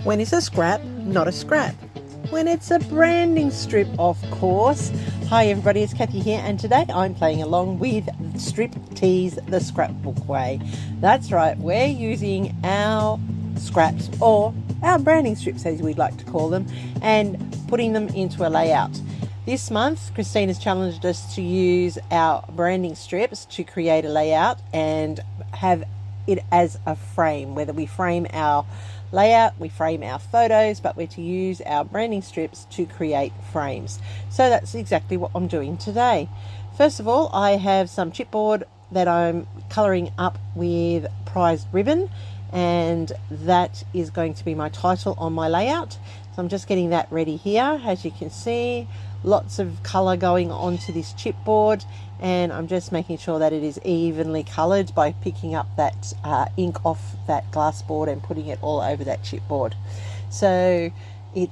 When is a scrap not a scrap? When it's a branding strip, of course. Hi everybody, it's Kathy here, and today I'm playing along with Striptease the Scrapbook Way. That's right, we're using our scraps, or our branding strips as we'd like to call them, and putting them into a layout. This month, Christine has challenged us to use our branding strips to create a layout and have it as a frame, whether we frame our layout, we frame our photos, but we're to use our branding strips to create frames. So that's exactly what I'm doing today. First of all, I have some chipboard that I'm colouring up with prized ribbon, and that is going to be my title on my layout. So I'm just getting that ready here. As you can see, lots of colour going onto this chipboard, and I'm just making sure that it is evenly coloured by picking up that ink off that glass board and putting it all over that chipboard. So it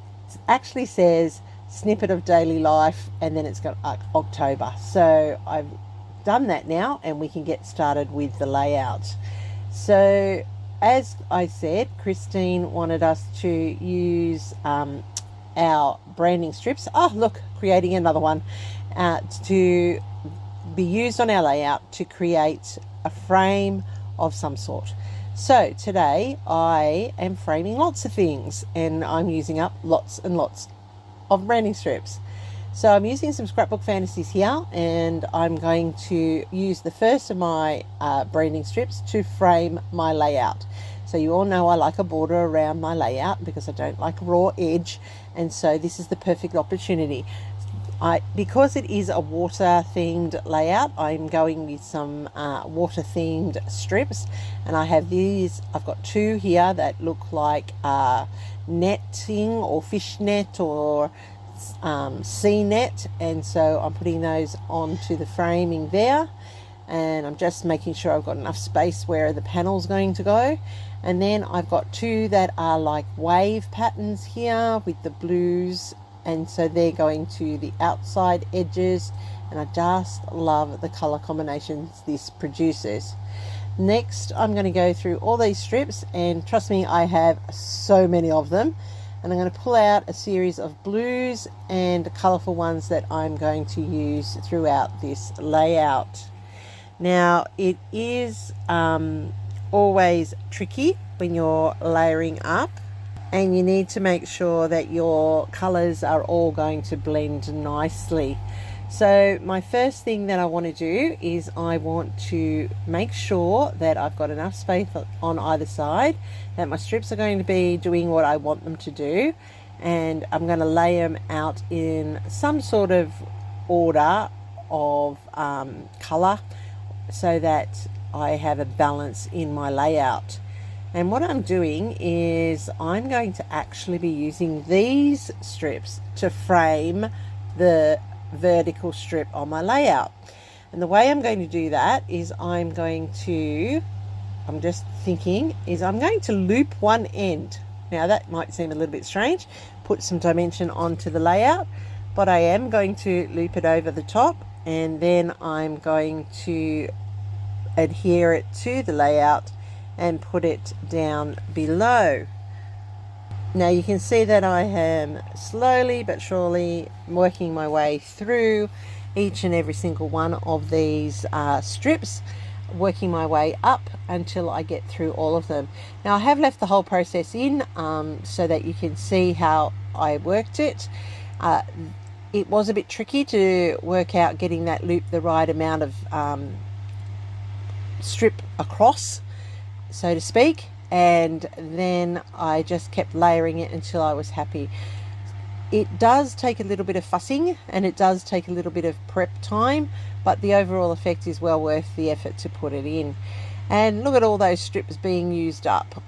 actually says snippet of daily life, and then it's got October. So I've done that now, and we can get started with the layout. So as I said, Christine wanted us to use our branding strips. Oh look, creating another one to be used on our layout to create a frame of some sort. So today I am framing lots of things, and I'm using up lots and lots of branding strips. So I'm using some Scrapbook Fantasies here, and I'm going to use the first of my branding strips to frame my layout. So you all know I like a border around my layout because I don't like a raw edge, and so this is the perfect opportunity. Because it is a water themed layout, I'm going with some water themed strips, and I have these. I've got two here that look like netting or fish net or sea net, and so I'm putting those onto the framing there, and I'm just making sure I've got enough space where the panel's going to go. And then I've got two that are like wave patterns here with the blues, and so they're going to the outside edges, and I just love the color combinations this produces. Next, I'm going to go through all these strips, and trust me, I have so many of them, and I'm going to pull out a series of blues and colorful ones that I'm going to use throughout this layout. Now it is always tricky when you're layering up, and you need to make sure that your colors are all going to blend nicely. So my first thing that I want to do is I want to make sure that I've got enough space on either side, that my strips are going to be doing what I want them to do, and I'm going to lay them out in some sort of order of color so that I have a balance in my layout. And what I'm doing is I'm going to actually be using these strips to frame the vertical strip on my layout. And the way I'm going to do that is I'm just thinking is I'm going to loop one end. Now that might seem a little bit strange, put some dimension onto the layout, but I am going to loop it over the top, and then I'm going to adhere it to the layout and put it down below. Now you can see that I am slowly but surely working my way through each and every single one of these strips, working my way up until I get through all of them. Now I have left the whole process in so that you can see how I worked it. It was a bit tricky to work out getting that loop the right amount of strip across, so to speak, and then I just kept layering it until I was happy. It does take a little bit of fussing, and it does take a little bit of prep time, but the overall effect is well worth the effort to put it in. And look at all those strips being used up.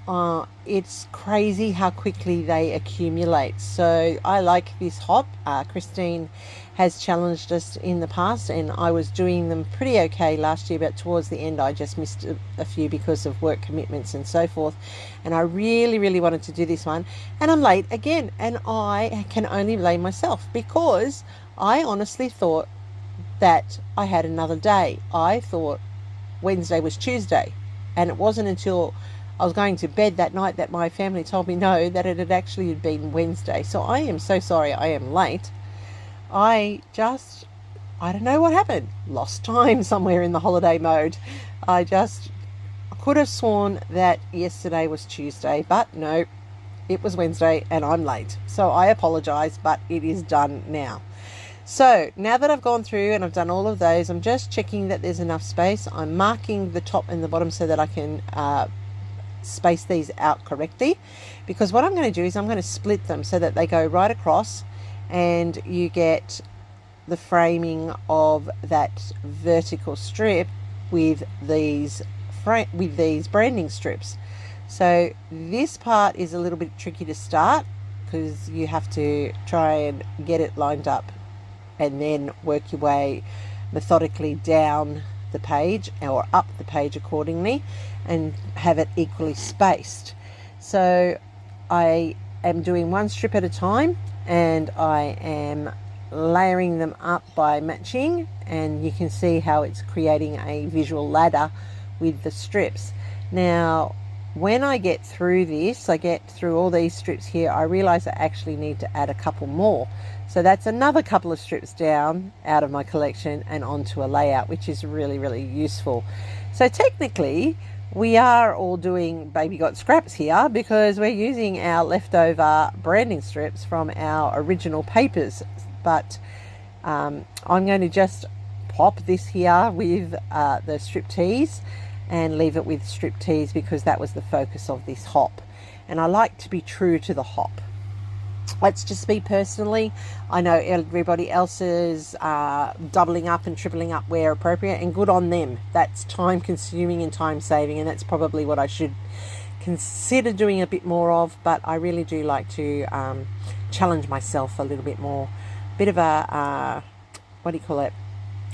It's crazy how quickly they accumulate. So I like this hop. Christine has challenged us in the past, and I was doing them pretty okay last year, but towards the end I just missed a few because of work commitments and so forth, and I really wanted to do this one, and I'm late again, and I can only blame myself because I honestly thought that I had another day. I thought Wednesday was Tuesday, and it wasn't until I was going to bed that night that my family told me no, that it had actually been Wednesday. So I am so sorry I am late. I don't know what happened. Lost time somewhere in the holiday mode. I could have sworn that yesterday was Tuesday, but no, it was Wednesday and I'm late. So I apologize, but it is done now. So now that I've gone through and I've done all of those, I'm just checking that there's enough space. I'm marking the top and the bottom so that I can space these out correctly, because what I'm going to do is I'm going to split them so that they go right across and you get the framing of that vertical strip with these branding strips. So this part is a little bit tricky to start because you have to try and get it lined up and then work your way methodically down the page or up the page accordingly and have it equally spaced. So I am doing one strip at a time and I am layering them up by matching, and you can see how it's creating a visual ladder with the strips. Now when I get through this, I get through all these strips here, I realize I actually need to add a couple more. So that's another couple of strips down out of my collection and onto a layout, which is really, really useful. So technically we are all doing baby got scraps here because we're using our leftover branding strips from our original papers. But I'm going to just pop this here with the Striptease and leave it with Striptease because that was the focus of this hop, and I like to be true to the hop. Let's just be personally, I know everybody else is doubling up and tripling up where appropriate, and good on them. That's time consuming and time saving, and that's probably what I should consider doing a bit more of. But I really do like to challenge myself a little bit more. Bit of a what do you call it,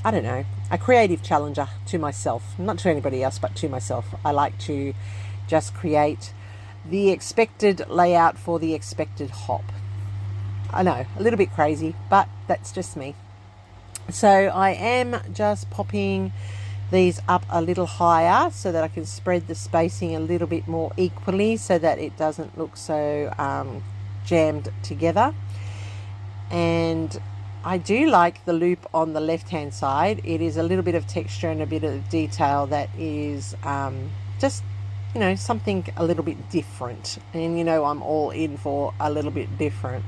I don't know, a creative challenger to myself, not to anybody else but to myself. I like to just create the expected layout for the expected hop. I know, a little bit crazy, but that's just me. So I am just popping these up a little higher so that I can spread the spacing a little bit more equally so that it doesn't look so jammed together. And I do like the loop on the left hand side. It is a little bit of texture and a bit of detail that is just, you know, something a little bit different, and you know I'm all in for a little bit different.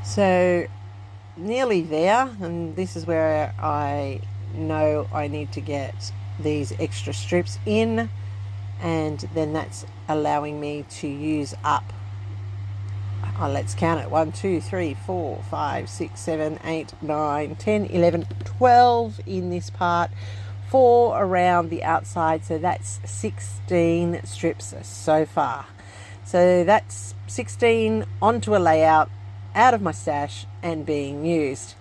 So nearly there, and this is where I know I need to get these extra strips in, and then that's allowing me to use up, let's count it, 1 2 3 4 5 6 7 8 9 10 11 12 in this part, 4 around the outside, so that's 16 strips so far. So that's 16 onto a layout, out of my stash and being used.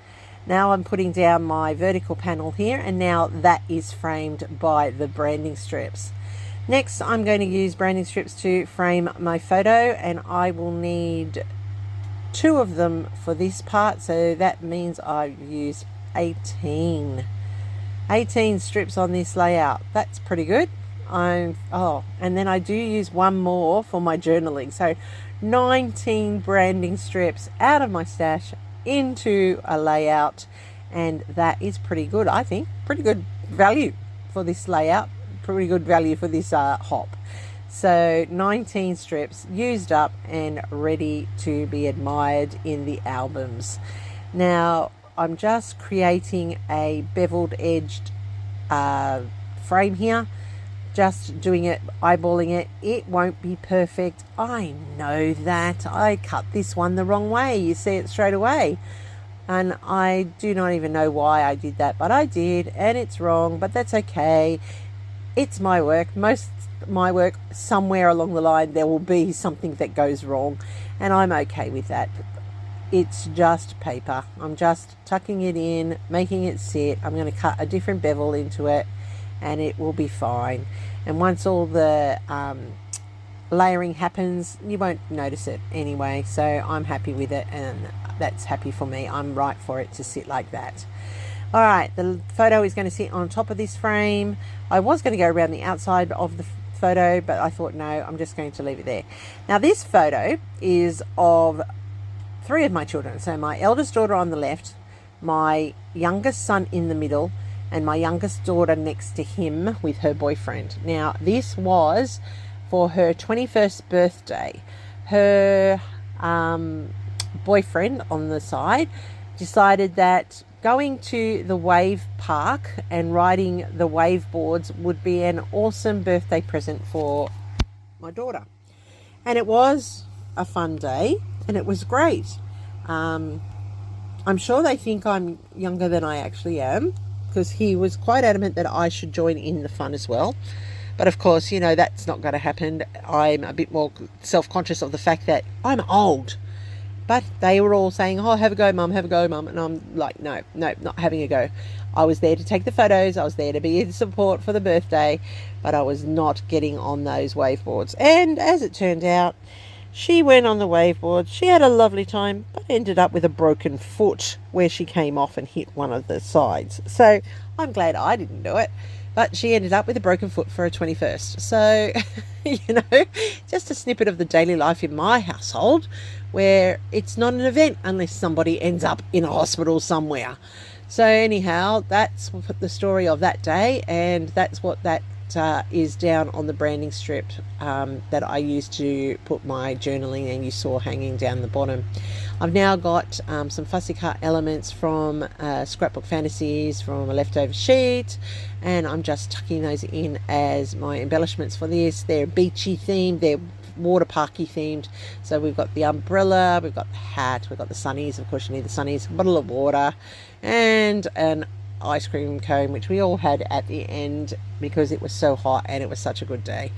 Now I'm putting down my vertical panel here, and now that is framed by the branding strips. Next I'm going to use branding strips to frame my photo, and I will need 2 of them for this part, so that means I've used 18 strips on this layout. That's pretty good. And then I do use 1 more for my journaling, so 19 branding strips out of my stash into a layout, and that is pretty good. I think pretty good value for this layout, pretty good value for this hop. So 19 strips used up and ready to be admired in the albums. Now I'm just creating a beveled edged frame here, just doing it, eyeballing it. It won't be perfect, I know that. I cut this one the wrong way, you see it straight away, and I do not even know why I did that, but I did, and it's wrong, but that's okay. It's my work. My work, somewhere along the line there will be something that goes wrong, and I'm okay with that. It's just paper. I'm just tucking it in, making it sit. I'm going to cut a different bevel into it and it will be fine. And once all the layering happens, you won't notice it anyway, so I'm happy with it, and that's happy for me. I'm right for it to sit like that. Alright, the photo is going to sit on top of this frame. I was going to go around the outside of the photo, but I thought, no, I'm just going to leave it there. Now this photo is of 3 of my children. So my eldest daughter on the left, my youngest son in the middle, and my youngest daughter next to him with her boyfriend. Now this was for her 21st birthday. Her boyfriend on the side decided that going to the wave park and riding the wave boards would be an awesome birthday present for my daughter. And it was a fun day and it was great. I'm sure they think I'm younger than I actually am, because he was quite adamant that I should join in the fun as well. But of course, you know, that's not going to happen. I'm a bit more self-conscious of the fact that I'm old. But they were all saying, oh, have a go, mum, have a go, mum. And I'm like, no, not having a go. I was there to take the photos. I was there to be in support for the birthday. But I was not getting on those wave boards. And as it turned out, she went on the wave board. She had a lovely time, but ended up with a broken foot where she came off and hit one of the sides. So I'm glad I didn't do it. But she ended up with a broken foot for her 21st. So, you know, just a snippet of the daily life in my household, where it's not an event unless somebody ends up in a hospital somewhere. So anyhow, that's the story of that day, and that's what that is down on the branding strip that I used to put my journaling, and you saw hanging down the bottom. I've now got some fussy cut elements from Scrapbook Fantasies from a leftover sheet, and I'm just tucking those in as my embellishments for this. They're beachy themed, they're water parky themed. So we've got the umbrella, we've got the hat, we've got the sunnies, of course you need the sunnies, a bottle of water, and an ice cream cone, which we all had at the end because it was so hot and it was such a good day.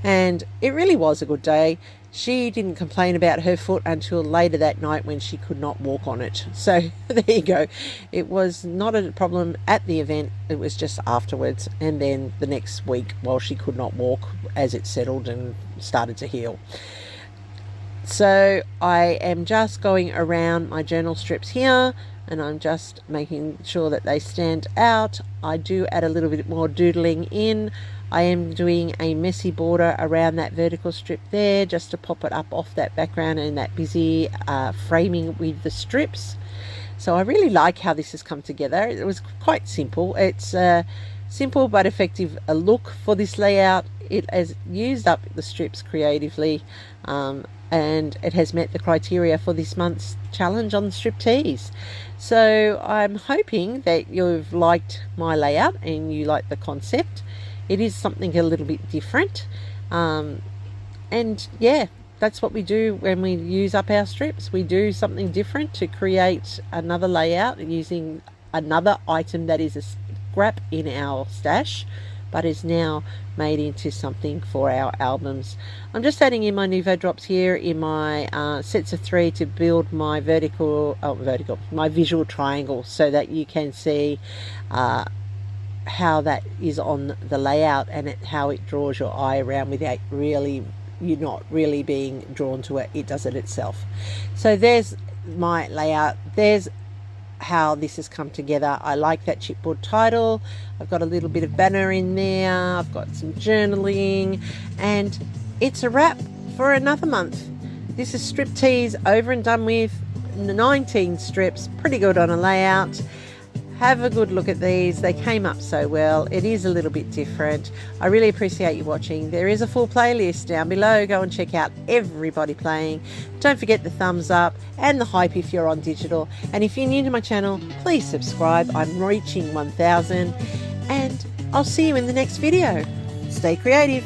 And it really was a good day. She didn't complain about her foot until later that night when she could not walk on it. So there you go. It was not a problem at the event, it was just afterwards, and then the next week while she could not walk as it settled and started to heal. So I am just going around my journal strips here, and I'm just making sure that they stand out. I do add a little bit more doodling in. I am doing a messy border around that vertical strip there just to pop it up off that background and that busy framing with the strips. So I really like how this has come together. It was quite simple. It's a simple but effective look for this layout. It has used up the strips creatively, and it has met the criteria for this month's challenge on the Striptease. So I'm hoping that you've liked my layout and you like the concept. It is something a little bit different, and yeah, that's what we do when we use up our strips. We do something different to create another layout using another item that is a scrap in our stash but is now made into something for our albums. I'm just adding in my Nouveau drops here in my sets of 3 to build my my visual triangle, so that you can see how that is on the layout and how it draws your eye around without really, you're not really being drawn to it. It does it itself. So there's my layout. There's how this has come together. I like that chipboard title. I've got a little bit of banner in there. I've got some journaling, and it's a wrap for another month. This is Striptease over and done with. 19 strips, pretty good on a layout. Have a good look at these. They came up so well. It is a little bit different. I really appreciate you watching. There is a full playlist down below. Go and check out everybody playing. Don't forget the thumbs up and the hype if you're on digital. And if you're new to my channel, please subscribe. I'm reaching 1,000, and I'll see you in the next video. Stay creative.